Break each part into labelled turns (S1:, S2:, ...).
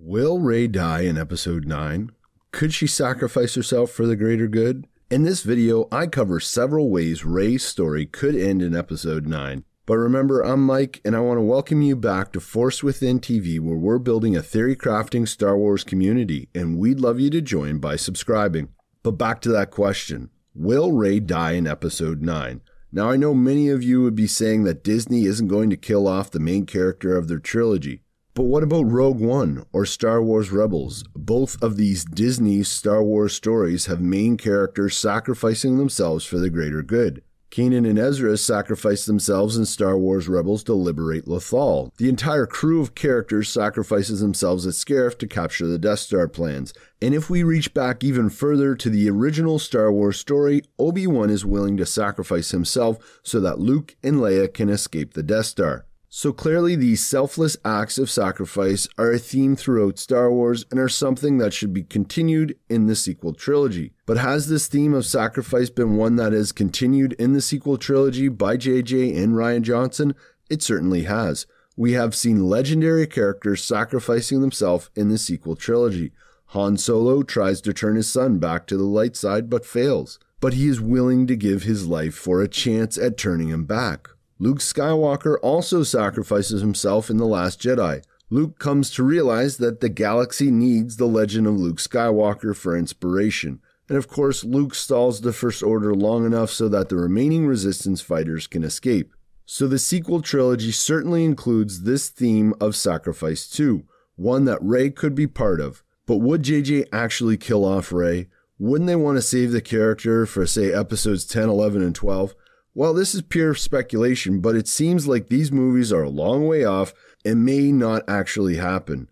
S1: Will Rey die in episode 9? Could she sacrifice herself for the greater good? In this video, I cover several ways Rey's story could end in episode 9. But remember, I'm Mike, and I want to welcome you back to Force Within TV, where we're building a theory crafting Star Wars community, and we'd love you to join by subscribing. But back to that question, will Rey die in episode 9? Now, I know many of you would be saying that Disney isn't going to kill off the main character of their trilogy. But what about Rogue One or Star Wars Rebels? Both of these Disney Star Wars stories have main characters sacrificing themselves for the greater good. Kanan and Ezra sacrificed themselves in Star Wars Rebels to liberate Lothal. The entire crew of characters sacrifices themselves at Scarif to capture the Death Star plans. And if we reach back even further to the original Star Wars story, Obi-Wan is willing to sacrifice himself so that Luke and Leia can escape the Death Star. So clearly these selfless acts of sacrifice are a theme throughout Star Wars and are something that should be continued in the sequel trilogy. But has this theme of sacrifice been one that is continued in the sequel trilogy by JJ and Rian Johnson? It certainly has. We have seen legendary characters sacrificing themselves in the sequel trilogy. Han Solo tries to turn his son back to the light side but fails. But he is willing to give his life for a chance at turning him back. Luke Skywalker also sacrifices himself in The Last Jedi. Luke comes to realize that the galaxy needs the legend of Luke Skywalker for inspiration. And of course, Luke stalls the First Order long enough so that the remaining Resistance fighters can escape. So the sequel trilogy certainly includes this theme of sacrifice too, one that Rey could be part of. But would JJ actually kill off Rey? Wouldn't they want to save the character for, say, episodes 10, 11, and 12? Well, this is pure speculation, but it seems like these movies are a long way off and may not actually happen.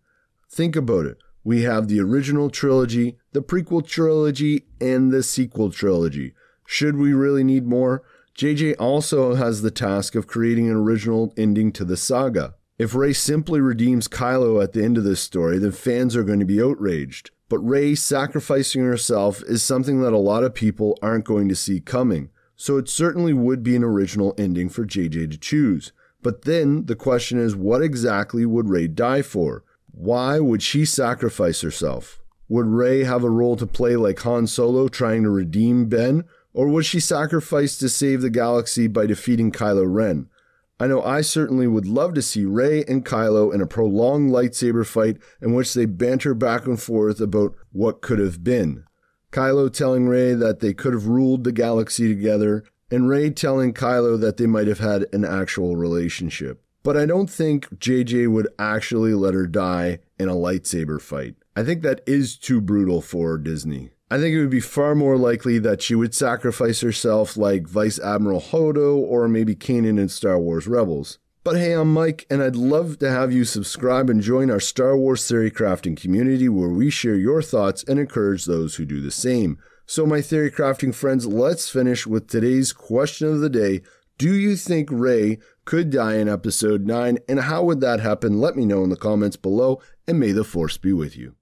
S1: Think about it. We have the original trilogy, the prequel trilogy, and the sequel trilogy. Should we really need more? JJ also has the task of creating an original ending to the saga. If Rey simply redeems Kylo at the end of this story, then fans are going to be outraged. But Rey sacrificing herself is something that a lot of people aren't going to see coming. So it certainly would be an original ending for JJ to choose. But then the question is, what exactly would Rey die for? Why would she sacrifice herself? Would Rey have a role to play like Han Solo trying to redeem Ben? Or would she sacrifice to save the galaxy by defeating Kylo Ren? I know I certainly would love to see Rey and Kylo in a prolonged lightsaber fight in which they banter back and forth about what could have been. Kylo telling Rey that they could have ruled the galaxy together, and Rey telling Kylo that they might have had an actual relationship. But I don't think JJ would actually let her die in a lightsaber fight. I think that is too brutal for Disney. I think it would be far more likely that she would sacrifice herself like Vice Admiral Hodo or maybe Kanan in Star Wars Rebels. But hey, I'm Mike, and I'd love to have you subscribe and join our Star Wars theory crafting community where we share your thoughts and encourage those who do the same. So my theory crafting friends, let's finish with today's question of the day. Do you think Rey could die in episode 9, and how would that happen? Let me know in the comments below, and may the Force be with you.